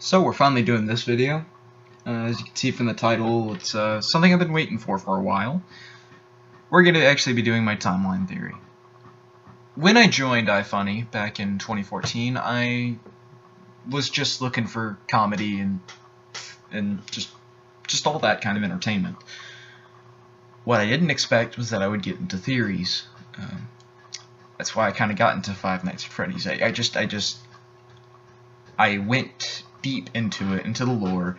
So we're finally doing this video. As you can see from the title, it's something I've been waiting for a while. We're going to actually be doing my timeline theory. When I joined iFunny back in 2014, I was just looking for comedy and just all that kind of entertainment. What I didn't expect was that I would get into theories. That's why I kind of got into Five Nights at Freddy's. I went deep into it, into the lore,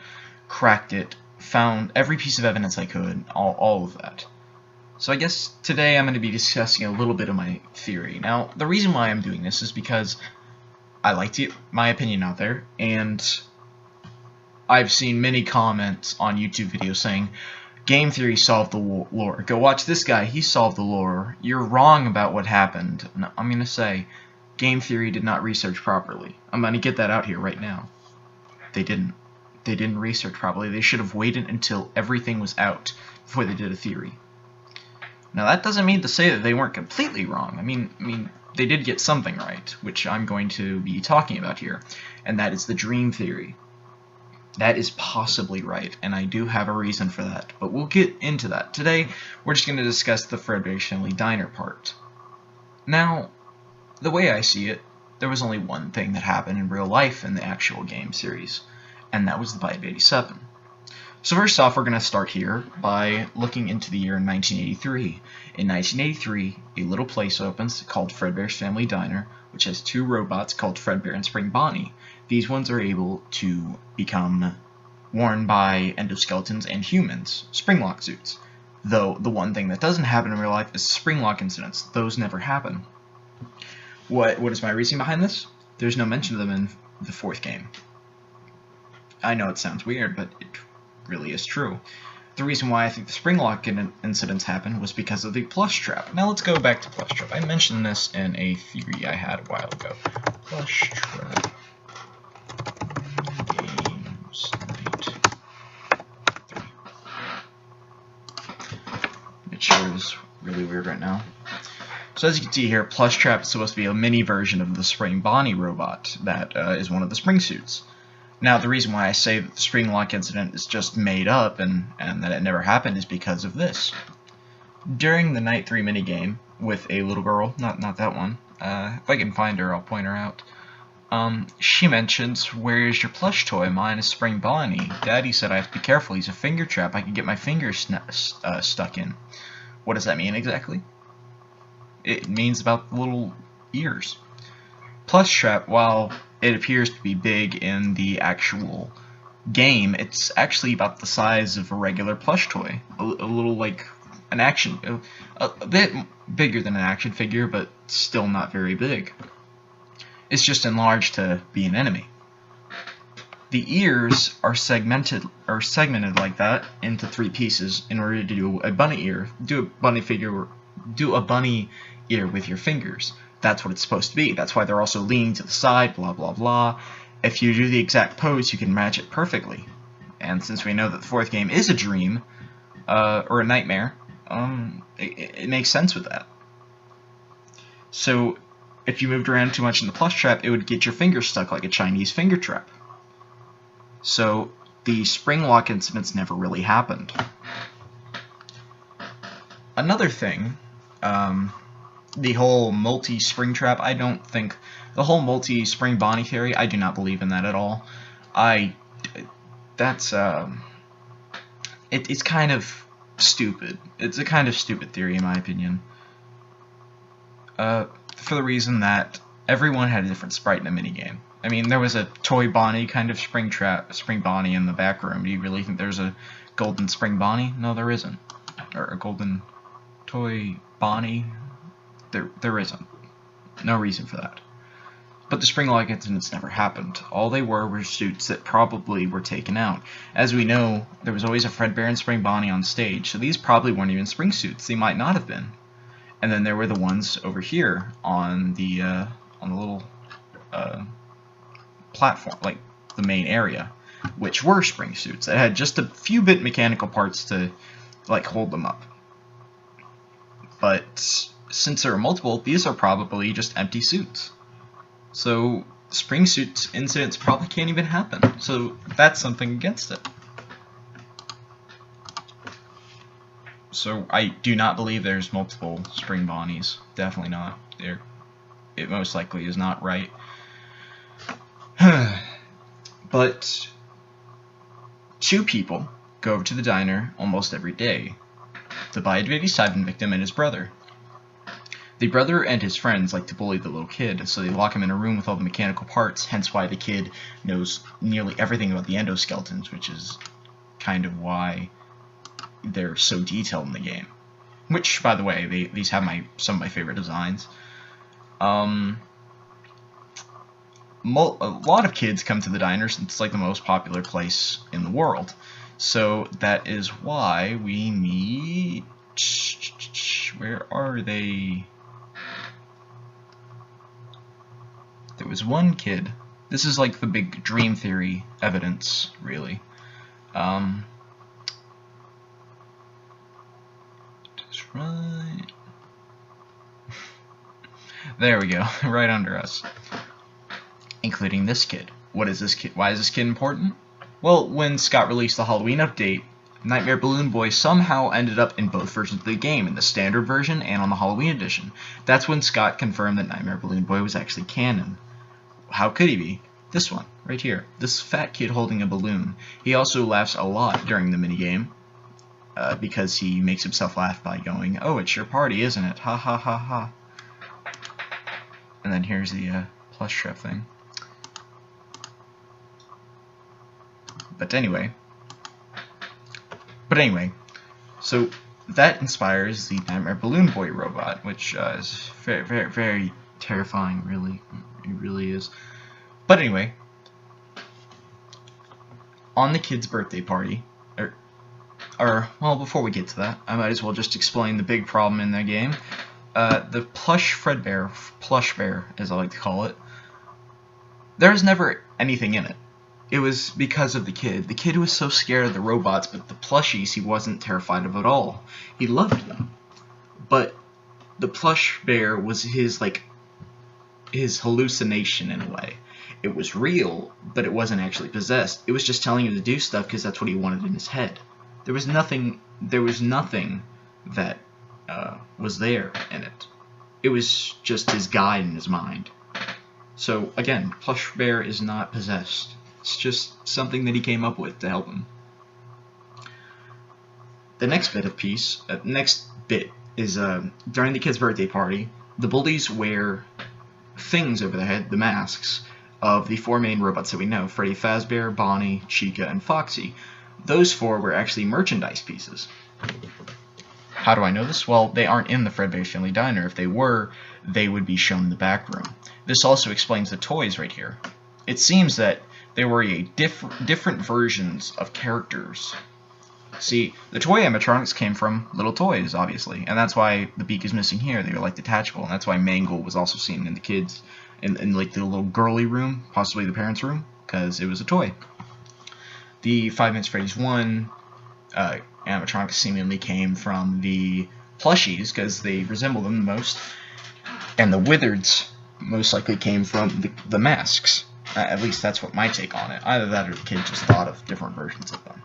cracked it, found every piece of evidence I could, all of that. So I guess today I'm going to be discussing a little bit of my theory. Now, the reason why I'm doing this is because I like to get my opinion out there, and I've seen many comments on YouTube videos saying, game theory solved the lore. Go watch this guy, he solved the lore. You're wrong about what happened. And I'm going to say, game theory did not research properly. I'm going to get that out here right now. They didn't. They didn't research properly. They should have waited until everything was out before they did a theory. Now that doesn't mean to say that they weren't completely wrong. I mean, they did get something right, which I'm going to be talking about here, and that is the dream theory. That is possibly right, and I do have a reason for that, but we'll get into that. Today, we're just going to discuss the Fredbear Family Diner part. Now, the way I see it, there was only one thing that happened in real life in the actual game series, and that was the Bite of 87. So first off, we're going to start here by looking into the year 1983. In 1983, a little place opens called Fredbear's Family Diner, which has two robots called Fredbear and Spring Bonnie. These ones are able to become worn by endoskeletons and humans, springlock suits. Though the one thing that doesn't happen in real life is springlock incidents. Those never happen. What is my reasoning behind this? There's no mention of them in the fourth game. I know it sounds weird, but it really is true. The reason why I think the springlock incidents happened was because of the plush trap. Now let's go back to plush trap. I mentioned this in a theory I had a while ago. Plush trap. Games Night 3. It sure is really weird right now. So as you can see here, plush trap is supposed to be a mini version of the Spring Bonnie robot that is one of the spring suits. Now, the reason why I say that the springlock incident is just made up and that it never happened is because of this. During the Night 3 minigame with a little girl, not that one, if I can find her, I'll point her out, she mentions, "Where's your plush toy? Mine is Spring Bonnie. Daddy said I have to be careful. He's a finger trap. I can get my fingers stuck in." What does that mean exactly? It means about the little ears. Plush trap, while it appears to be big in the actual game, it's actually about the size of a regular plush toy. A little like an action, a bit bigger than an action figure, but still not very big. It's just enlarged to be an enemy. The ears are segmented like that into three pieces in order to do a bunny ear, do a bunny ear with your fingers. That's what it's supposed to be. That's why they're also leaning to the side, blah blah blah. If you do the exact pose, you can match it perfectly. And since we know that the fourth game is a dream, or a nightmare, it makes sense with that. So, if you moved around too much in the plush trap, it would get your fingers stuck like a Chinese finger trap. So, the springlock incidents never really happened. Another thing, the whole multi-spring trap, I don't think, the whole multi-spring Bonnie theory, I do not believe in that at all. It's kind of stupid. It's a kind of stupid theory in my opinion. For the reason that everyone had a different sprite in a minigame. I mean, there was a toy Bonnie kind of spring Bonnie in the back room. Do you really think there's a golden spring Bonnie? No, there isn't. Or a golden toy Bonnie? There isn't. No reason for that. But the springlock incidents never happened. All they were suits that probably were taken out. As we know, there was always a Fredbear and Spring Bonnie on stage, so these probably weren't even spring suits. They might not have been. And then there were the ones over here on the little platform, like the main area, which were spring suits that had just a few bit mechanical parts to like hold them up. But since there are multiple, these are probably just empty suits. So spring suit incidents probably can't even happen. So that's something against it. So I do not believe there's multiple spring Bonnies. Definitely not. It most likely is not right. But 2 people go over to the diner almost every day to buy a baby-sided victim and his brother. The brother and his friends like to bully the little kid, so they lock him in a room with all the mechanical parts, hence why the kid knows nearly everything about the endoskeletons, which is kind of why they're so detailed in the game. Which, by the way, these have some of my favorite designs. A lot of kids come to the diner since it's like the most popular place in the world. So that is why we need... Where are they? There was one kid. This is like the big dream theory evidence, really. That's right. There we go, right under us. Including this kid. What is this kid? Why is this kid important? Well, when Scott released the Halloween update, Nightmare Balloon Boy somehow ended up in both versions of the game, in the standard version and on the Halloween edition. That's when Scott confirmed that Nightmare Balloon Boy was actually canon. How could he be? This one, right here. This fat kid holding a balloon. He also laughs a lot during the minigame, because he makes himself laugh by going, "Oh, it's your party, isn't it? Ha ha ha ha." And then here's the plush strap thing. But anyway, so that inspires the Nightmare Balloon Boy robot, which is very, very, very terrifying, really. It really is. But anyway, on the kid's birthday party, well, before we get to that, I might as well just explain the big problem in the game. The plush Fredbear, plush bear, as I like to call it, there's never anything in it. It was because of the kid. The kid was so scared of the robots, but the plushies he wasn't terrified of at all. He loved them. But the plush bear was his hallucination in a way. It was real, but it wasn't actually possessed. It was just telling him to do stuff because that's what he wanted in his head. There was nothing that was there in it. It was just his guide in his mind. So again, plush bear is not possessed. It's just something that he came up with to help him. The next bit is during the kid's birthday party, the bullies wear things over their head, the masks, of the 4 main robots that we know, Freddy Fazbear, Bonnie, Chica, and Foxy. Those 4 were actually merchandise pieces. How do I know this? Well, they aren't in the Fredbear Family Diner. If they were, they would be shown in the back room. This also explains the toys right here. It seems that there were different versions of characters. See, the toy animatronics came from little toys, obviously, and that's why the beak is missing here. They were like detachable, and that's why Mangle was also seen in the kids, in like the little girly room, possibly the parents' room, because it was a toy. The 5 Minutes Freddy's 1 animatronics seemingly came from the plushies, because they resemble them the most, and the Withereds most likely came from the masks. At least that's what my take on it. Either that or the kid just thought of different versions of them.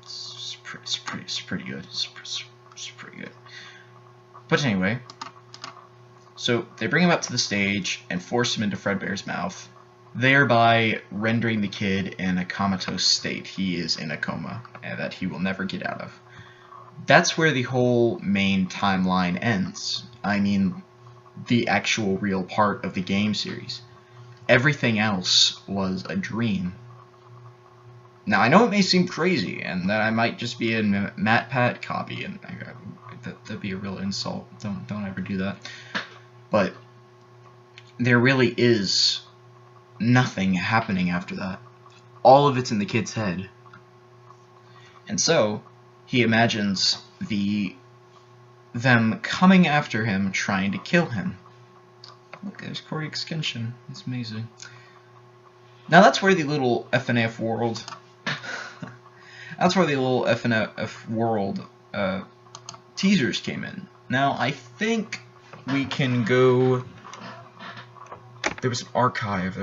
It's pretty good. It's pretty good. But anyway, so they bring him up to the stage and force him into Fredbear's mouth, thereby rendering the kid in a comatose state. He is in a coma, and that he will never get out of. That's where the whole main timeline ends. I mean, the actual real part of the game series. Everything else was a dream. Now, I know it may seem crazy, and that I might just be a MatPat copy, and that'd be a real insult. Don't ever do that. But there really is nothing happening after that. All of it's in the kid's head. And so, he imagines them coming after him, trying to kill him. Look, there's Corey Extension. It's amazing. Now that's where the little FNF world... that's where the little FNF world teasers came in. Now I think we can go There was an archive.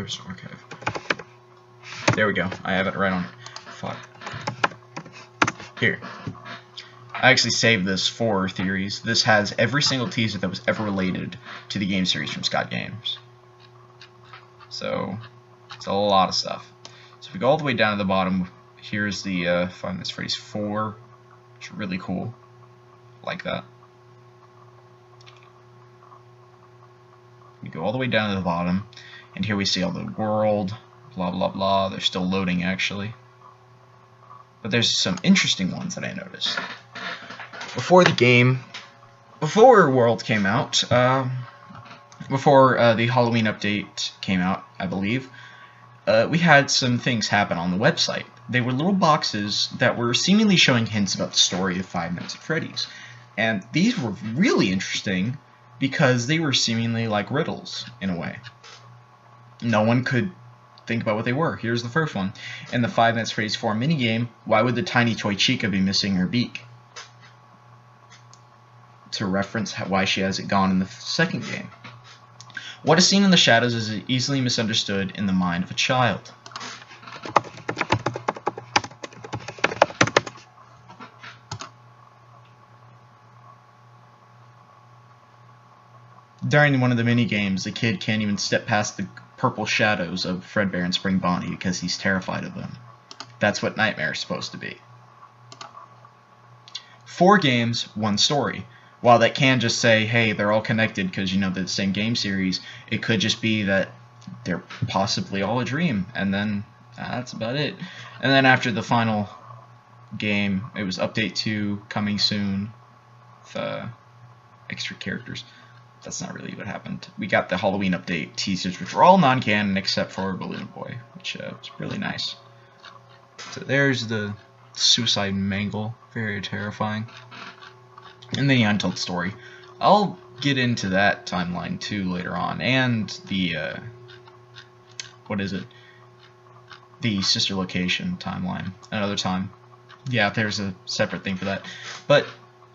There we go. I have it right on it. Fuck. Here. I actually saved this for theories. This has every single teaser that was ever related to the game series from Scott Games. So, it's a lot of stuff. So if we go all the way down to the bottom, here's the Five Nights at Freddy's 4. It's really cool. Like that. We go all the way down to the bottom, and here we see all the world, blah blah blah. They're still loading actually. But there's some interesting ones that I noticed. Before World came out, before the Halloween update came out, I believe, we had some things happen on the website. They were little boxes that were seemingly showing hints about the story of Five Nights at Freddy's. And these were really interesting because they were seemingly like riddles, in a way. No one could think about what they were. Here's the first one. In the Five Nights at Freddy's 4 minigame, why would the tiny toy Chica be missing her beak? To reference why she has it gone in the second game. What is seen in the shadows is easily misunderstood in the mind of a child. During one of the mini-games, the kid can't even step past the purple shadows of Fredbear and Spring Bonnie because he's terrified of them. That's what Nightmare is supposed to be. 4 games, 1 story. While that can just say, hey, they're all connected because, you know, they're the same game series, it could just be that they're possibly all a dream, and then that's about it. And then after the final game, it was Update 2, coming soon, with extra characters. That's not really what happened. We got the Halloween update teasers, which were all non-canon except for Balloon Boy, which was really nice. So there's the suicide mangle, very terrifying. And the Untold Story. I'll get into that timeline too later on, and the what is it? The sister location timeline another time. Yeah, there's a separate thing for that. But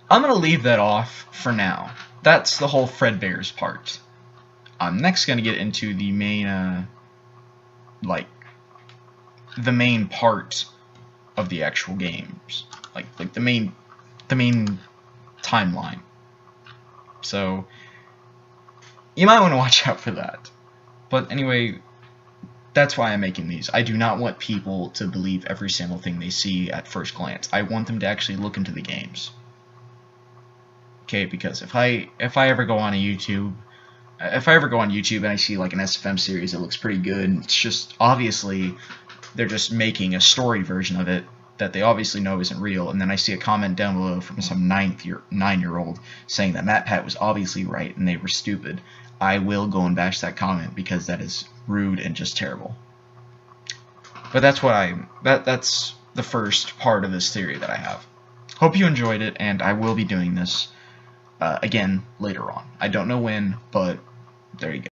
I'm gonna leave that off for now. That's the whole Fredbear's part. I'm next gonna get into the main the main part of the actual games, like the main timeline. So you might want to watch out for that. But anyway, that's why I'm making these. I do not want people to believe every single thing they see at first glance. I want them to actually look into the games. Okay, because if I ever go on YouTube and I see like an SFM series that looks pretty good, it's just obviously they're just making a story version of it that they obviously know isn't real, and then I see a comment down below from some 9-year-old saying that MatPat was obviously right and they were stupid, I will go and bash that comment because that is rude and just terrible. But that's that's the first part of this theory that I have. Hope you enjoyed it, and I will be doing this again later on. I don't know when, but there you go.